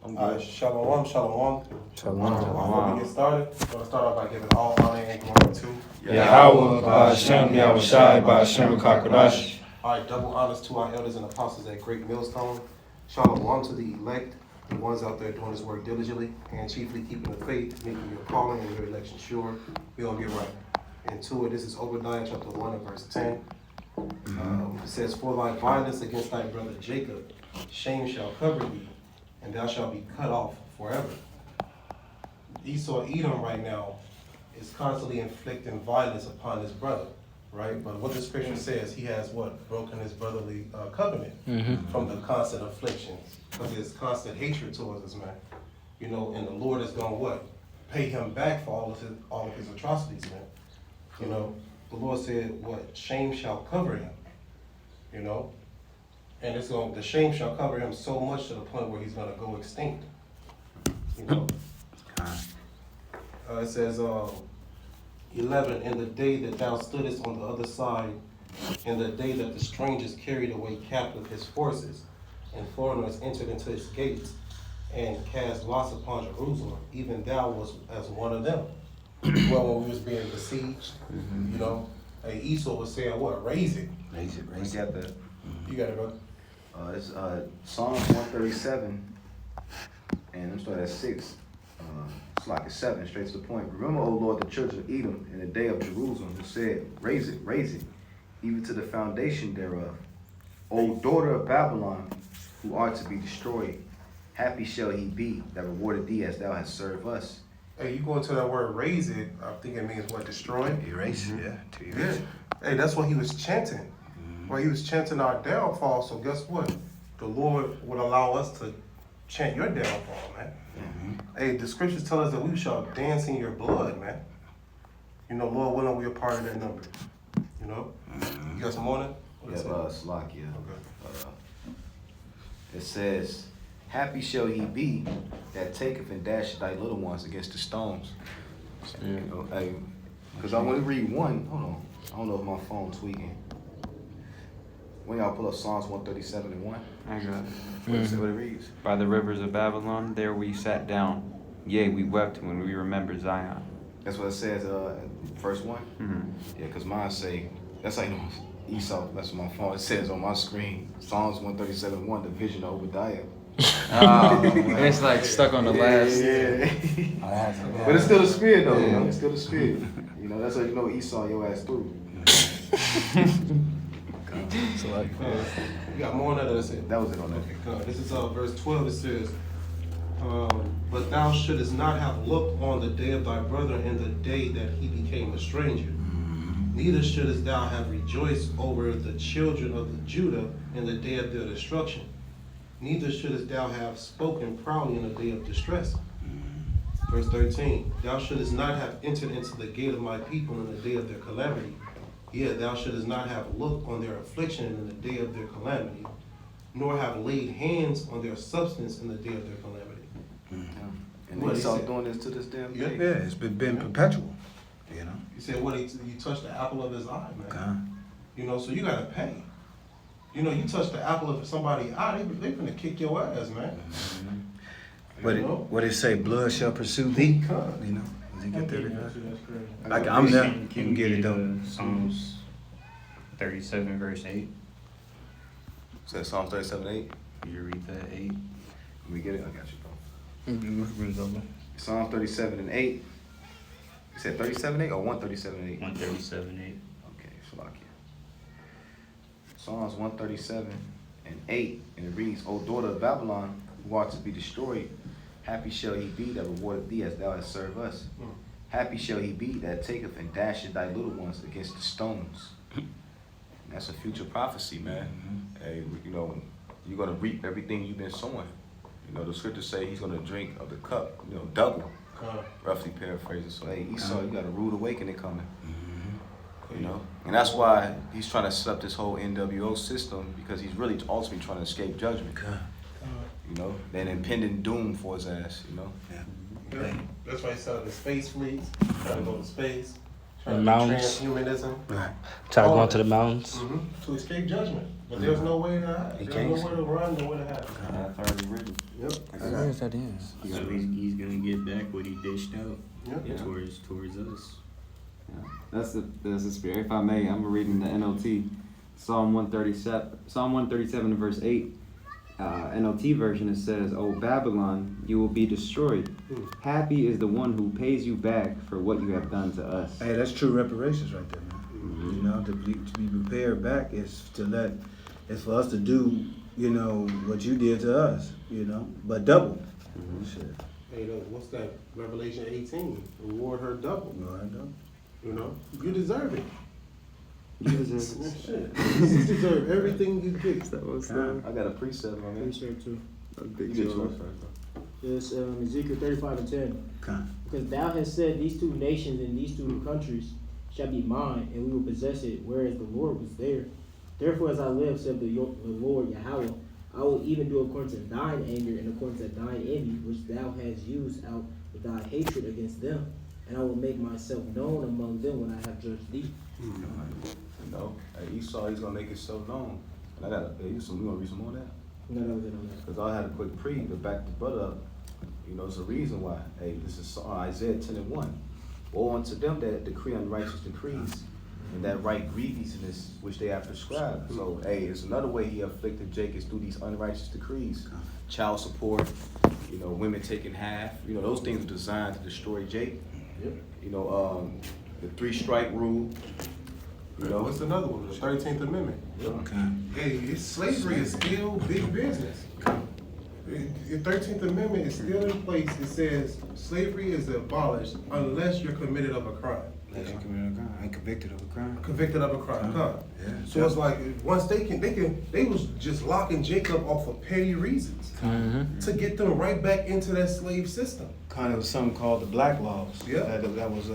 I'm good. All right, shalom. Shalom. Before we get started, I'm going to start off by giving all honor and glory to Yahweh, Ba'ashem, Yahushai, Ba'ashem, Kakodash. All right, double honors to our elders and apostles at Great Millstone. Shalom to the elect, the ones out there doing this work diligently, and chiefly keeping the faith, making your calling and your election sure. We're going to get right into it. This is Obadiah chapter 1 and verse 10. It says, "For thy violence against thy brother Jacob, shame shall cover thee, and thou shalt be cut off forever." Esau, Edom right now is constantly inflicting violence upon his brother, right? But what the scripture says, he has what? Broken his brotherly covenant from the constant afflictions, because there's constant hatred towards this man. You know, and the Lord is going to what? Pay him back for all of his atrocities, man. You know, the Lord said, what? Shame shall cover him, you know? And the shame shall cover him so much to the point where he's going to go extinct, you know? It says, 11, "In the day that thou stoodest on the other side, in the day that the strangers carried away captive his forces, and foreigners entered into his gates, and cast lots upon Jerusalem, even thou was as one of them." Well, when we was being besieged, you know, Esau was saying, what? Raise it. Raise it. I got that. You got it, bro. It's Psalms 137, and I'm starting at 6. It's like a 7, straight to the point. "Remember, O Lord, the children of Edom in the day of Jerusalem, who said, raise it, even to the foundation thereof. O daughter of Babylon, who art to be destroyed, happy shall he be that rewarded thee as thou hast served us." Hey, you go into that word raise it, I think it means what? Destroy? Erase, yeah. To Yeah. erase. Hey, that's what he was chanting. Well, he was chanting our downfall, so guess what? The Lord would allow us to chant your downfall, man. Hey, the scriptures tell us that we shall dance in your blood, man. You know, Lord willing, we are part of that number. You know? You got some more on Yeah, Slakia. Okay. It says, "Happy shall he be that taketh and dasheth thy little ones against the stones." You know, hey, because I want to read one. Hold on. I don't know if my phone's tweaking. When y'all pull up Psalms 137 and 1. I got it. What it reads? "By the rivers of Babylon, there we sat down. Yea, we wept when we remembered Zion." That's what it says, first one? Yeah, because mine say, that's how you know Esau, that's my phone. It says on my screen, Psalms 137 1, the vision of Obadiah. It's like stuck on the last. Yeah. But it's still the spirit though, you know? It's still the spirit. You know, that's how you know Esau your ass through. So like, You got more on that? That's it. That was it on that. Okay, this is verse 12. It says, "But thou shouldest not have looked on the day of thy brother in the day that he became a stranger. Neither shouldest thou have rejoiced over the children of the Judah in the day of their destruction. Neither shouldest thou have spoken proudly in the day of distress." Verse 13, "Thou shouldest not have entered into the gate of my people in the day of their calamity. Yet thou shouldest not have looked on their affliction in the day of their calamity, nor have laid hands on their substance in the day of their calamity." And What he Esau said. doing this to this damn Yeah. day. yeah, it's been perpetual, you know. He said, "What? You touched the apple of his eye, man." Okay. You know, so you gotta pay. You know, you touch the apple of somebody's eye, they gonna kick your ass, man. What it say? Blood shall pursue thee. Come. You know. Does he get there? That's crazy. Like I'm there. Can You can get it though. Psalms 37 verse 8. Says Psalms 37 8. Could you read that 8? Let me get it. I got you, bro. Mm-hmm. Psalms 37 and 8. You said 37 8 or 137 8? 137 8. Okay, Shalakia. Psalms 137 and 8, and it reads, "O daughter of Babylon, who art to be destroyed, happy shall he be that rewarded thee as thou hast served us. Happy shall he be that taketh and dasheth thy little ones against the stones." And that's a future prophecy, man. Hey, you know, you're going to reap everything you've been sowing. You know, the scriptures say he's going to drink of the cup, you know, double. Roughly paraphrasing. So, hey, Esau, you got a rude awakening coming. You know? And that's why he's trying to set up this whole NWO system, because he's really ultimately trying to escape judgment. You know? An impending doom for his ass, you know? Yeah. That's why he's selling the space fleets, trying to go to space, Mountains. Transhumanism. Right. Try to go All onto the mountains. To escape judgment. But there's no way to hide. He There's can't. nowhere to run, nowhere to hide. That's already written. Yep. Where is that in? So he's gonna get back what he dished out Yep. towards us. Yeah. That's the spirit. If I may, I'm reading the NLT, Psalm 137, verse 8. NLT version, it says, "O Babylon, you will be destroyed. Happy is the one who pays you back for what you have done to us." Hey, that's true reparations right there, man. You know, to be prepared back is for us to do, you know, what you did to us, you know, but double. Shit. Hey, look, what's that? Revelation 18. Reward her double. No, I don't. You know? You deserve it. You deserve it. Shit. You deserve everything you get. I got a precept on it. Precept too. You get yours first, bro. It's Ezekiel 35:10. Con. Because thou hast said, these two nations and these two countries shall be mine, and we will possess it, whereas the Lord was there. Therefore, as I live, said the Lord Yahweh, I will even do according to thine anger and according to thine envy, which thou hast used out of thy hatred against them. And I will make myself known among them when I have judged thee. You know, hey, Esau, he's gonna make himself known. And I got we gonna read some more of that. No, that was it on that. Because I had a quick pre to back the brother up. You know, there's a reason why. Hey, this is Isaiah 10:1. Woe unto them that decree unrighteous decrees, and that write grievousness which they have prescribed. So, hey, it's another way he afflicted Jacob is through these unrighteous decrees. Child support, you know, women taking half. You know, those things are designed to destroy Jacob. Yep. You know, the 3-strike rule. You know, What's another one? The 13th Amendment. Con. Hey, slavery is still big business. The 13th Amendment is still in place. It says slavery is abolished unless you're committed of a crime. I'm convicted of a crime. Convicted of a crime. Yeah. So it's like once they was just locking Jacob off for petty reasons to get them right back into that slave system. Kind of something called the Black Laws. Yeah. That was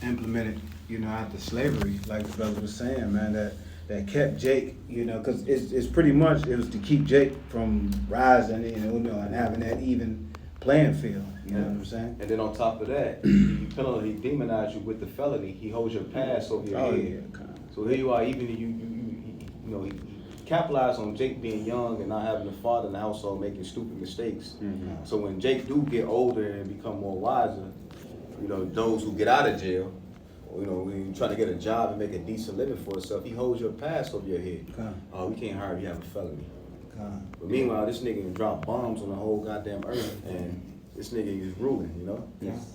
implemented, you know, after slavery, like the brother was saying, man. That kept Jake, you know, because it's pretty much it was to keep Jake from rising, you know, and having that even playing field. You know what I'm saying? and then on top of that, he demonized you with the felony. He holds your past over your Oh head. yeah. Con. So here you are, even you know, he capitalized on Jake being young and not having a father in the household making stupid mistakes. So when Jake do get older and become more wiser, you know, those who get out of jail, you know, when you try to get a job and make a decent living for yourself, he holds your past over your head. Con. We can't hire you, have a felony. Con. But meanwhile, this nigga can drop bombs on the whole goddamn earth, and this nigga is ruling, you know?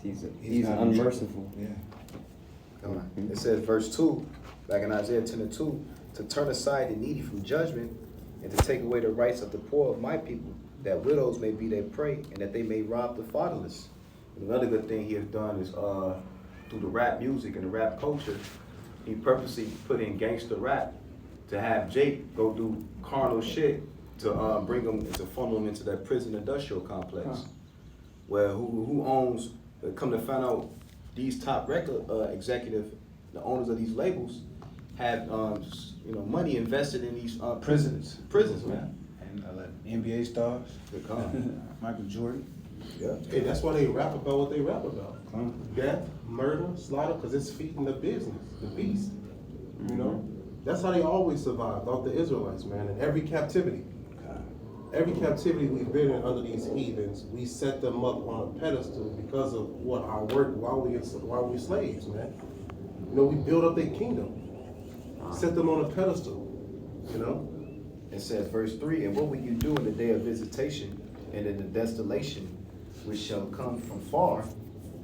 He's not unmerciful. Yeah. Come on. It says, verse 2, back in Isaiah 10:2, to turn aside the needy from judgment and to take away the rights of the poor of my people, that widows may be their prey and that they may rob the fatherless. And another good thing he has done is through the rap music and the rap culture, he purposely put in gangster rap to have Jake go do carnal shit to bring him, to funnel him into that prison industrial complex. Where who owns, come to find out, these top record executive, the owners of these labels, have you know, money invested in these prisons, man. And NBA stars, Good con. Michael Jordan. Yeah. Hey, that's why they rap about what they rap about. Con. Death, murder, slaughter, because it's feeding the business, the beast. You know? That's how they always survived, off the Israelites, man, in every captivity. Every captivity we've been in under these heathens, we set them up on a pedestal because of what our work while we slaves, man. You know, we build up their kingdom, set them on a pedestal, you know? It says, verse 3, and what will you do in the day of visitation and in the desolation which shall come from far?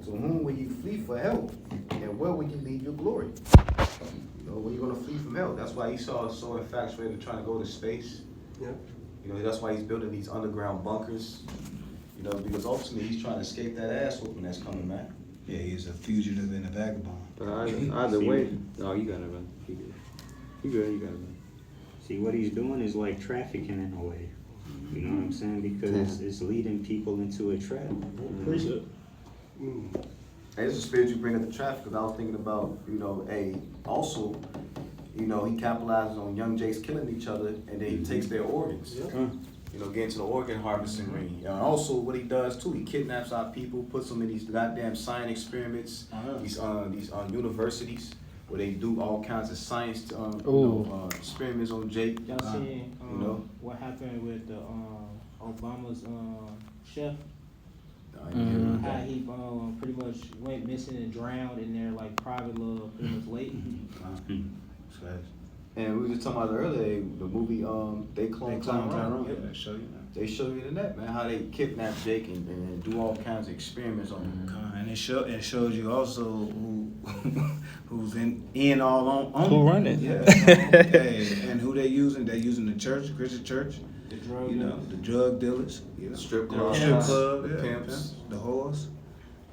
To whom will you flee for help? And where will you leave your glory? You know, where you gonna flee from help? That's why Esau is so infatuated trying to go to space. Yeah. You know, that's why he's building these underground bunkers. You know, because ultimately he's trying to escape that ass whooping that's coming, man. Yeah, he's a fugitive and a vagabond. But either way, no, you gotta run. You good, you gotta run. See, what he's doing is like trafficking in a way. You know what I'm saying? Because it's leading people into a trap. Precept. Hey, this is spirit you bring up the traffic, because I was thinking about, you know, also, you know, he capitalizes on young Jakes killing each other, and then he takes their organs. Yeah. get into the organ harvesting ring. Also, what he does too, he kidnaps our people, puts them in these goddamn science experiments, these universities where they do all kinds of science experiments on Jake. Y'all seen what happened with the Obama's chef? How he pretty much went missing and drowned in their like private little pretty much lake. And we were just talking about earlier, the movie They Clone Tyrone. Yeah, they show you that. They show you in that, man, how they kidnap Jake and do all kinds of experiments on him. And it shows you also who's in all on Who run it? Yeah. Hey, and who they using? They're using the church, Christian church. The drug The drug dealers. Strip The club, strip club, the yeah, pimps. the whores.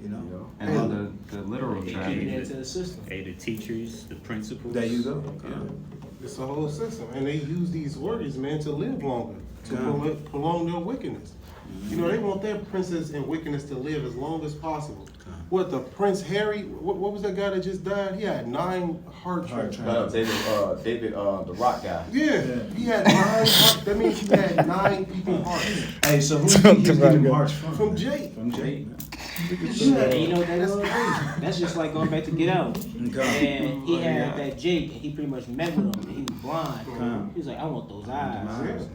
And all the literal They trafficking. keeping it to the system. Hey, the teachers, the principals. There you go. Yeah. It's a whole system, and they use these workers, man, to live longer, to prolong their wickedness. They want their princes and wickedness to live as long as possible. What the Prince Harry? What was that guy that just died? He had 9 heart transplants. David, the rock guy. Yeah, he had 9 heart. That means he had 9 people's hearts. Hey, so who did he get them hearts from? From Jake. From Jake. And you know what that was? That's just like going back to Get Out. Okay. And he had that Jake, and he pretty much met with him, and he was blind. He was like, I want those eyes.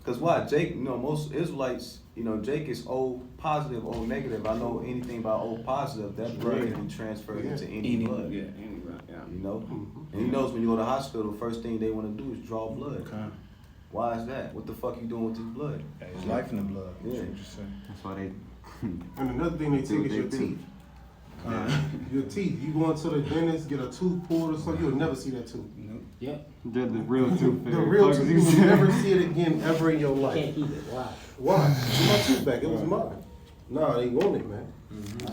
Cause why? Jake, most Israelites, Jake is O positive, O negative. I know anything about O positive, that blood can be transferred into any blood. Yeah, any blood, yeah. And he knows when you go to the hospital, the first thing they want to do is draw blood. Okay. Why is that? What the fuck you doing with this blood? There's life in the blood. Yeah. That's what you say. That's why they. And another thing they take is your teeth. Your teeth. You go into the dentist, get a tooth pulled or something, you'll never see that tooth. Yep. They're the real tooth The real tooth, you will never see it again ever in your You life. can't keep it. Why? Why? It's my tooth back. It was mine. Nah, they want it, man.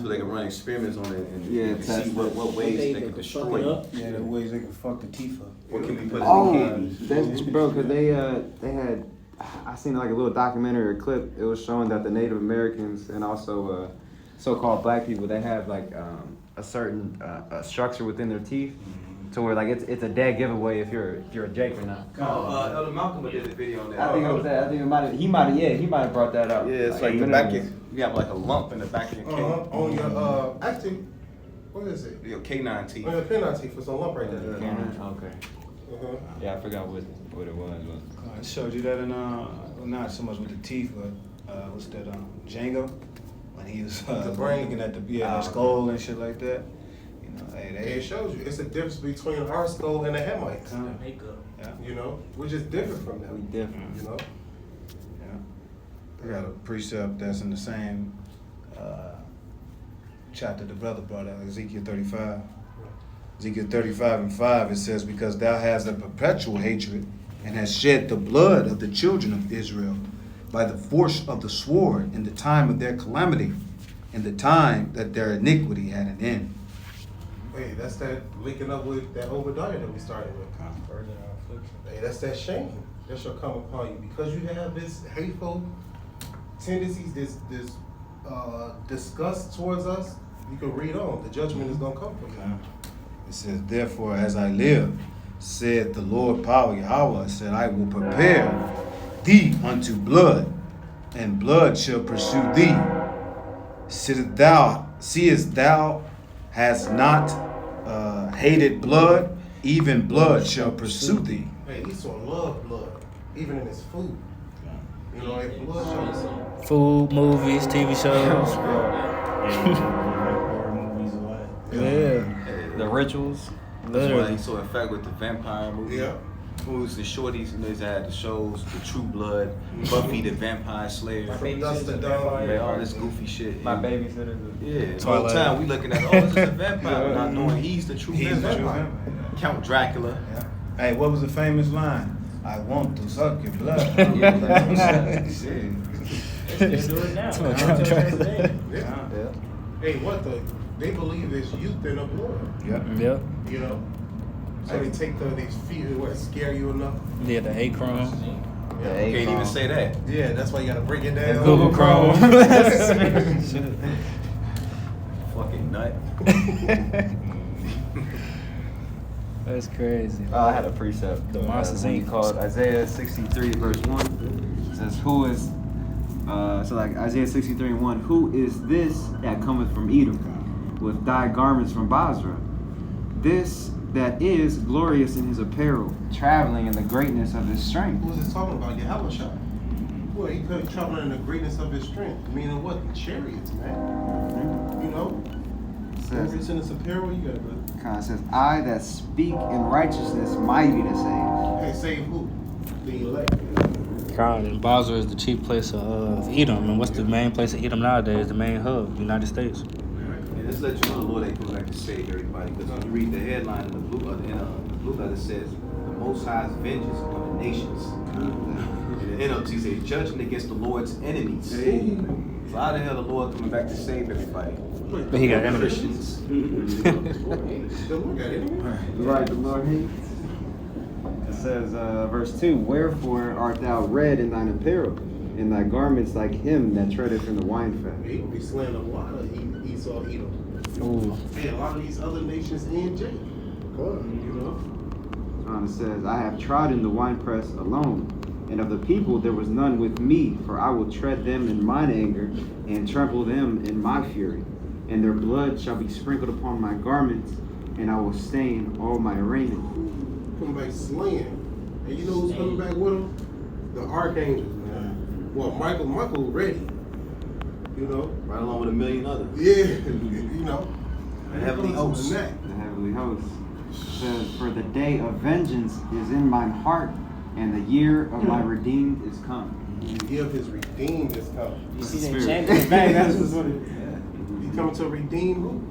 So they can run experiments on it and test see what ways they can fuck destroy it it. up. Yeah, the ways they can fuck the teeth up. What can we put in the Oh, kidneys? that's bro, cause they had. I seen like a little documentary or clip. It was showing that the Native Americans and also so-called black people, they have like a certain structure within their teeth, to where like it's a dead giveaway if you're a Jake or not. Elder Malcolm did a video on that. I think it was that. I think he might have brought that up. Yeah, it's like the back of you have like a lump in the back of your kidney. On your, actually, what is it? Your canine teeth. On your canine teeth, it's a lump right there. Okay. Yeah, I forgot what it was. I showed you that in not so much with the teeth, but what's that Django, when he was The brain. looking at the skull and shit like that. It shows you. It's a difference between our skull and a Hamite. Makeup. We're just different from We them. different. I got a precept that's in the same chapter the brother brought out, Ezekiel 35. Ezekiel 35:5, it says, because thou hast a perpetual hatred and hast shed the blood of the children of Israel by the force of the sword in the time of their calamity, in the time that their iniquity had an end. Hey, that's that linking up with that Obadiah that we started with. Hey, that's that shame that shall come upon you because you have this hateful tendencies, this disgust towards us. You can read on. The judgment is gonna come for you. It says, therefore, as I live, said the Lord power Yahweh, said, I will prepare thee unto blood, and blood shall pursue thee. Seest thou hast not hated blood, even blood shall pursue thee. Hey, Esau loved blood, even in his food. If blood shows. Food, movies, TV shows. Horror movies a lot. Yeah. The rituals. That's why Literally. he's so infected with the vampire movie. Yeah. Movies, the shorties, they had the shows, the True Blood, Buffy the Vampire Slayer, From dusk to dawn. man, all this goofy shit. My babysitter. Yeah, the whole Twilight. time we looking at, this is a vampire, not knowing he's the true He's the true vampire. vampire. Count Dracula. Yeah. Hey, what was the famous line? I want to suck your blood. Shit. They do it now. Yeah. Hey, they believe there's youth in the blood. Yep. Yep. So they take these feet, scare you enough? Yeah, the A Chrome. Can't even say that. Yeah, that's why you gotta break it down. Google Chrome. Fucking nut. That's crazy. I had a precept. The Monsters, when he Inc. called Isaiah 63 verse 1. says, who is, so like Isaiah 63:1, who is this that cometh from Edom, with dyed garments from Basra? This that is glorious in his apparel, traveling in the greatness of his strength. Who is this talking about? Yahushua. Well, he could travel in the greatness of his strength. Meaning what? The chariots, man. You know? Glorious in his apparel, you got it, brother. Kind of says, I that speak in righteousness, mighty to save. Hey, save who? The elect. Crown and Basra is the chief place of Edom. And what's the main place of Edom nowadays? The main hub, United States. And let's let you know the Lord ain't coming back to save everybody. Because when you read the headline in the blue letter says, the Most High's vengeance on the nations. And the NLT say, judging against the Lord's enemies. Hey. So how the hell the Lord coming back to save everybody? But he got enemies. Christians. The Lord got it. Right, the Lord hates. It says, verse 2, wherefore art thou red in thine apparel, and thy garments like him that treadeth in the wine fat? He will be slaying a lot of Esau, Edom. Ooh. Hey, a lot of these other nations in Jacob. You know? It says, I have trodden the winepress alone, and of the people there was none with me, for I will tread them in mine anger, and trample them in my fury. And their blood shall be sprinkled upon my garments, and I will stain all my raiment. Coming back slaying. And you know who's coming back with him? The archangels, man. Well, Michael ready. You know? Right along with a million others. Yeah, you know. The heavenly hosts. The heavenly hosts. It says, for the day of vengeance is in mine heart, and the year of my redeemed is come. The year of his redeemed is coming. You see Spirit. that champion back? That's what's funny. He coming to redeem who?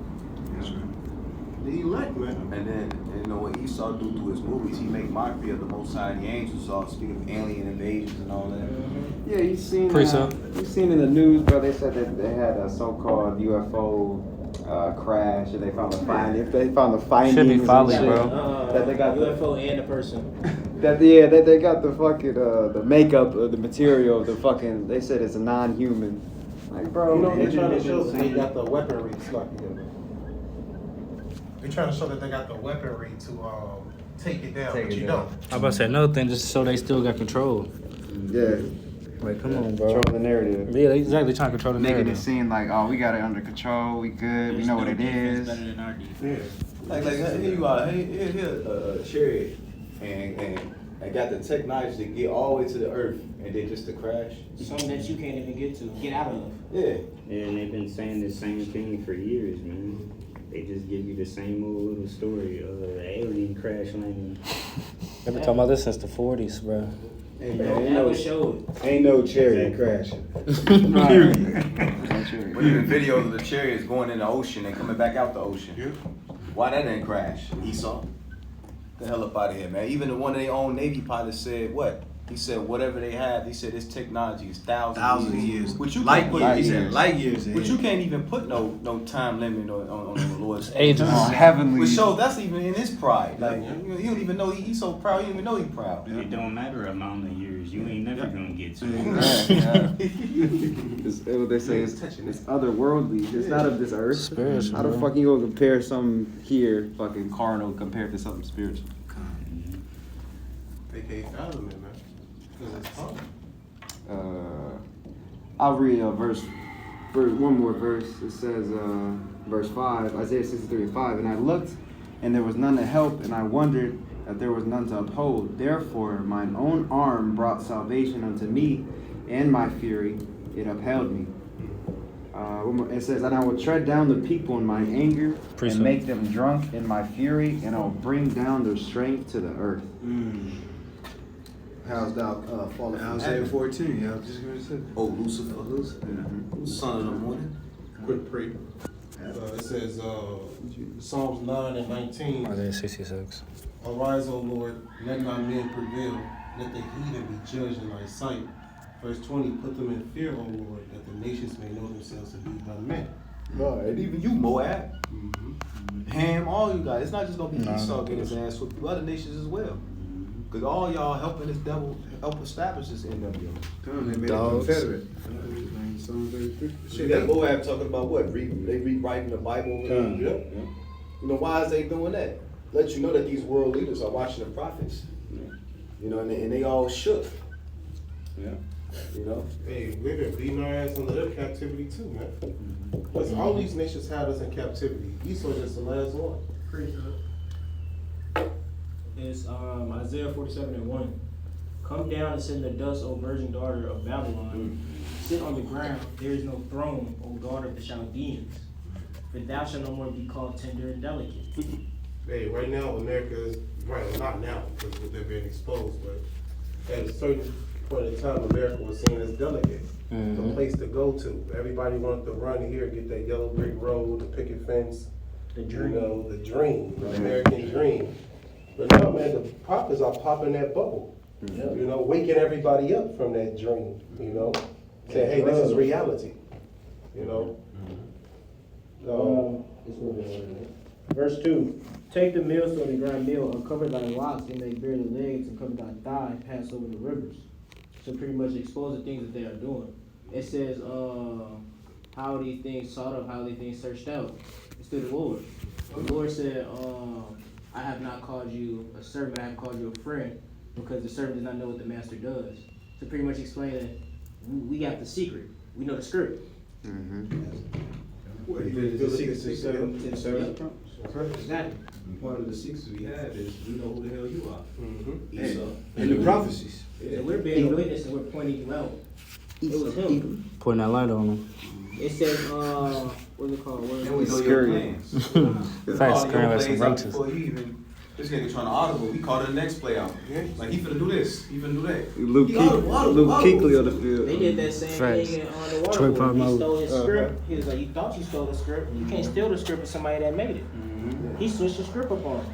The elect, man. And then, you know, what Esau do through his movies, he make mockery of the Most High and the angels, all speaking of alien invasions and all that. Yeah, you seen in the news, bro. They said that they had a so-called UFO crash, and they found the findings. They found the findings. Should be folly, and shit. bro. That they got UFO and a person. that they got the fucking the makeup of the material of the fucking. They said it's a non-human. Like, bro, You know, they're trying to it show didn't that they seem- got the weaponry to slap together. They're trying to show that they got the weaponry to take it down, Take but it you down. don't. I'm about to say another thing just so they still got control. Yeah, Like, come on, bro. control the narrative. Yeah, they exactly trying to control the Making it narrative. seem like, oh, we got it under control, we good, we know what it is. Yeah. Like here you are, here a chariot, and got the technology to get all the way to the earth, and then just to crash. Something that you can't even get out of. Yeah. Yeah, and they've been saying the same thing for years, man. They just give you the same old little story of the alien crash landing. They've been talking about this since the 40s, bro. Hey, They man, don't ain't no, ever show it. ain't no chariot crashing. Or even videos of the chariots going in the ocean and coming back out the ocean. Yeah. Why that didn't crash? Esau. The hell up out of here, man. Even the one of their own Navy pilots said what? He said whatever they have, he said this technology is thousands of years. Which you Light can't put, years. He said light years. but you can't even put no time limit on the Lord's Ages. Oh, heavenly. Which shows that's even in his pride. Like you don't even know he's so proud. You don't even know he's proud. It don't matter amount of years. You ain't never gonna get to it. It's what they say it's otherworldly. It's not of this earth. Spiritual, How the bro. fuck you gonna compare something here, fucking carnal, compared to something spiritual? They can't fathom it, man. Because it's hard. I'll read a verse, one more verse. It says, verse 5, Isaiah 63:5. And I looked, and there was none to help, and I wondered that there was none to uphold. Therefore, mine own arm brought salvation unto me, and my fury, it upheld me. One more, it says, and I will tread down the people in my anger, Precept. and make them drunk in my fury, and I will bring down their strength to the earth. How's thou fallen from Isaiah heaven? 14. Yeah, I was just gonna say. Oh, Lucifer, son of the morning. Quick pray. It says, Psalms 9 and 19. Isaiah 66. Arise, O Lord, let thy men prevail. Let the heathen be judged in thy sight. Verse 20, put them in fear, O Lord, that the nations may know themselves to be but men. Right, and even you, Moab, Ham, all you guys. It's not just gonna be Esau getting his ass whooped, other nations as well. Because all y'all helping this devil help establish this NWO. Come, they made Dogs. a Confederate. Psalm 33. You got Moab talking about what? They rewriting the Bible. Come. Yep. You know, why is they doing that? Let you know that these world leaders are watching the prophets. You know, and they all shook. Yeah. You know, hey, they've been beating our ass under their captivity too, man. Listen, all these nations had us in captivity. Esau just the last one. It's Isaiah 47:1. Come down and sit in the dust, O virgin daughter of Babylon. Sit on the ground, there is no throne, O daughter of the Chaldeans. For thou shalt no more be called tender and delicate. Hey, right now America is, right, well, not now, because they're being exposed, but at a certain point in time, America was seen as delicate. The place to go to. Everybody wanted to run here, get that yellow brick road, the picket fence, The dream. you know, the dream, the American dream. But now, man, the prophets are popping that bubble. You know, waking everybody up from that dream, you know, saying, hey, this is reality, you know. Verse 2. Take the millstone and grind meal, uncover thy locks, and make bare the legs, and cover thy thigh, pass over the rivers. So pretty much expose the things that they are doing. It says, how are these things sought up, how are these things searched out? It's to the Lord. The Lord said, I have not called you a servant, I have called you a friend, because the servant does not know what the master does. So pretty much explaining, we got the secret. We know the script. Exactly. Part of the secrets we have is we know who the hell you are. Esau. And the prophecies. So we're being a witness and we're pointing you out. It was him. Putting that light on them. It says, what's it called? And we know your plans. Facts, screwing like some roaches. Before you even, this nigga trying to audible, we called the next play out. Like, he finna do this, he finna do that. Luke Kuechly on the field. They did that same Facts. thing on the Troy water. He Polamalu. stole his script. He was like, you thought you stole the script. You can't steal the script of somebody that made it. He switched the script up on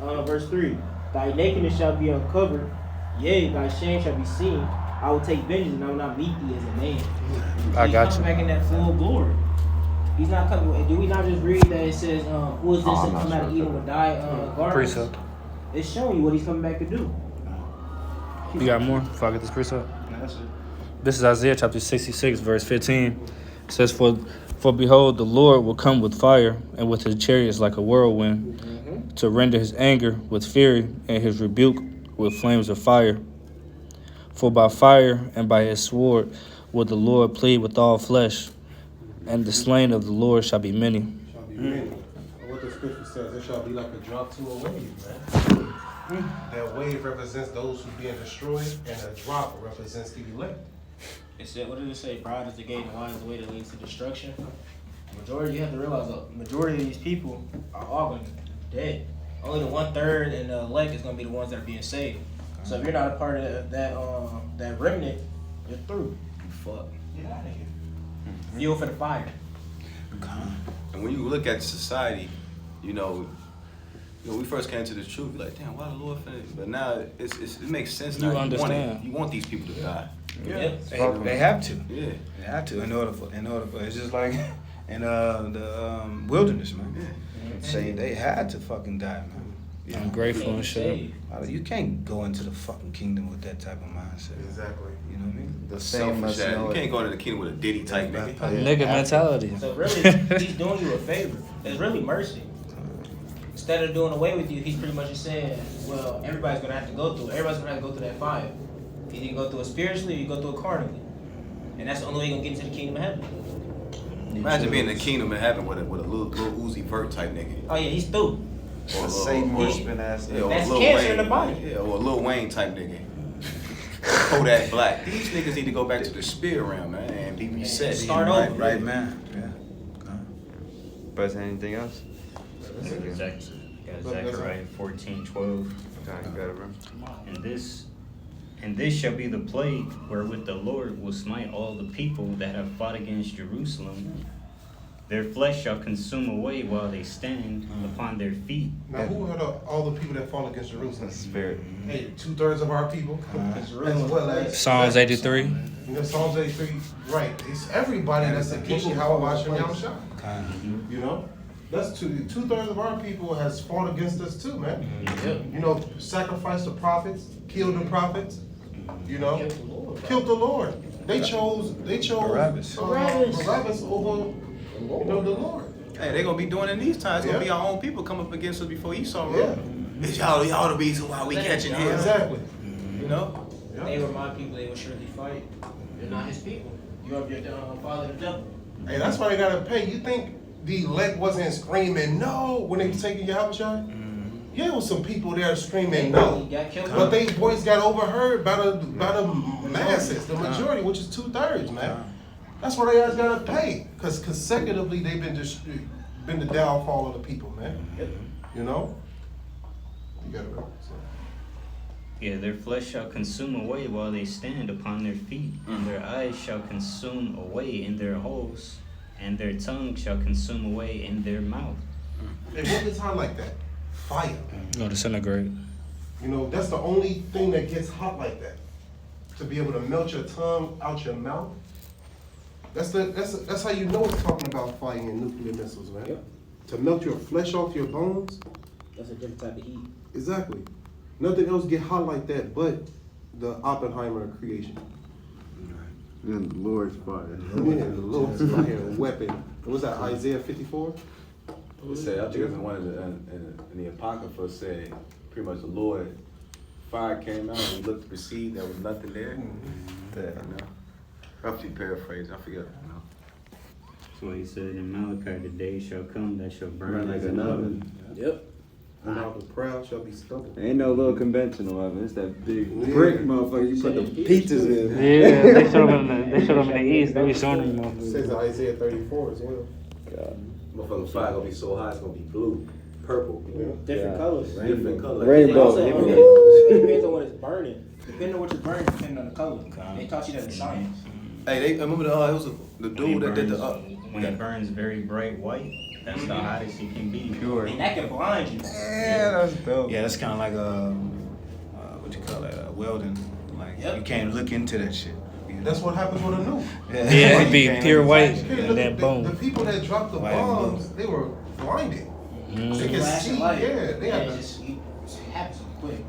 him. Verse 3. Thy nakedness shall be uncovered, yea, thy shame shall be seen. I will take vengeance and I will not meet thee as a man. I got He's you. coming back in that full glory. He's not coming. Do we not just read that it says, who is this that come out of Edom with thy garments? Precept. It's showing you what he's coming back to do. You got more? Before I get this precept. This is Isaiah chapter 66, verse 15. It says, For behold, the Lord will come with fire, and with his chariots like a whirlwind, to render his anger with fury, and his rebuke with flames of fire. For by fire and by his sword will the Lord plead with all flesh, and the slain of the Lord shall be many. Shall be many. What the scripture says, it shall be like a drop to a wave, man. That wave represents those who being destroyed, and a drop represents the elect. It said, what did it say? Pride is the gate and wide is the way that leads to destruction. Majority, you have to realize, the majority of these people are all going to be dead. Only the 1/3 and the elect is going to be the ones that are being saved. So if you're not a part of that remnant, you're through. You fuck. Get out of here. Fuel for the fire. And when you look at society, you know, we first came to the truth, you're like, damn, why the Lord finna? But now it makes sense now. You understand. You want these people to die. Yeah. They have to. Yeah. They have to in order for it's just like in the wilderness, man. Saying they had to fucking die, man. You I'm know? grateful and shit. You can't go into the fucking kingdom with that type of mindset. Exactly. You know what I mean? The same Selfish must ass. know You it. can't go into the kingdom with a Diddy type nigga. Nigga mentality. So really, he's doing you a favor. It's really mercy. Instead of doing away with you, he's pretty much just saying, well, everybody's going to have to go through it. Everybody's going to have to go through that fire. Either you go through it spiritually or you go through it carnally. And that's the only way you're going to get into the kingdom of heaven. Imagine being in the kingdom of heaven with a little Uzi Vert type nigga. Oh, yeah, he's through. Or a Satan Lil- worshiping ass. Yeah, or That's Lil cancer Wayne. in the body. Yeah, or a Lil Wayne type nigga. Kodak Black. These niggas need to go back to the spirit realm, man, and be reset. Start Right, over. Right, man. Yeah. Buzz, anything else? Zechariah 14:12. Okay, you got it, bro. And this shall be the plague wherewith the Lord will smite all the people that have fought against Jerusalem. Their flesh shall consume away while they stand upon their feet. Now, who are all the people that fall against Jerusalem? Spirit. Hey, 2/3 of our people, as well as Psalms 83. You know, Psalms 83, right? It's everybody that's against Yahweh Hashem Yahushua. You know, that's 2/3 of our people has fought against us too, man. You know, sacrificed the prophets, killed the prophets. You know, killed the Lord. They chose Barabbas. Barabbas over, you know, the Lord. Hey, they gonna be doing it these times. It's gonna be our own people come up against us before Esau. It's y'all the reason why we catching him. Exactly. You know? Yep. They were my people, they will surely fight. They're not his people. You are your father, the devil. Hey, that's why they gotta pay. You think the elect wasn't screaming no when they was taking your house shot? Yeah, it was some people there screaming no. Got killed. But they voice got overheard by the masses, the majority, which is 2/3, man. That's why they guys gotta pay. Cause consecutively they've been the downfall of the people, man. You know? You gotta go. Yeah, their flesh shall consume away while they stand upon their feet, and their eyes shall consume away in their holes, and their tongue shall consume away in their mouth. And what gets hot like that? Fire. No, disintegrate. You know, that's the only thing that gets hot like that. To be able to melt your tongue out your mouth. That's how you know it's talking about fire and nuclear missiles, man. Yep. To melt your flesh off your bones. That's a different type of heat. Exactly. Nothing else get hot like that but the Oppenheimer creation. And the Lord's fire. Yeah, the Lord's fire weapon. What was that, Isaiah 54? It said, I think it's one of in the Apocrypha said, pretty much the Lord, fire came out and he looked to receive, there was nothing there. You know? Roughly paraphrase, I forget. You know? That's what he said in Malachi, the day shall come that shall burn Burn like an oven. Yep. And all the proud shall be stubble. Ain't no little conventional oven. It's that big Yeah. brick motherfucker you put the pizzas in. Yeah, they showed them in the east. They be showing them. It says in Isaiah 34 as well. God. Motherfucking fire gonna be so hot, it's gonna be blue, purple, Different Yeah. colors. different colors. Rainbow. Also, it depends on what it's burning. Depending on what you're burning, depending on the color. They taught you that in science. Hey, they remember it was the dude that did the when it burns very bright white, that's the hottest it can be. Pure. And that can blind you. Yeah, that's dope. Yeah, that's kind of like what you call it, welding. Like Yep. you can't look into that shit. You know? That's what happens with a nuke. Yeah, it'd be You can't pure look white into that shit. and then The boom. people that dropped the White and bombs, they were blinded. They can Flash see, of light. yeah. They Yeah, had it to, just it happens quick.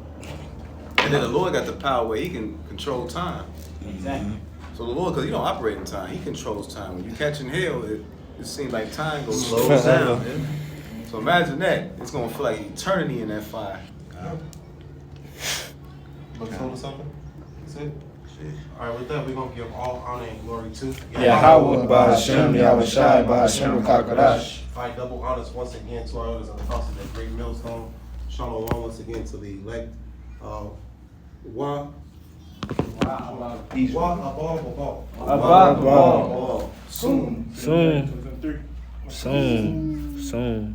And then the Lord got the power where he can control time. Exactly. So the Lord, because he don't operate in time, he controls time. When you catching hell, it seems like time goes Slows down. down. So imagine that. It's gonna feel like eternity in that fire. but told us something? That's it? All right, with that, we're going to give all honor and glory to Yahweh, Ba'ashem, Yahweh Shai, Ba'ashem, Kakadash. Five double honors once again to our elders and apostles at Great Millstone. Shalom once again to the elect. Wa Abba, soon. Soon. Soon.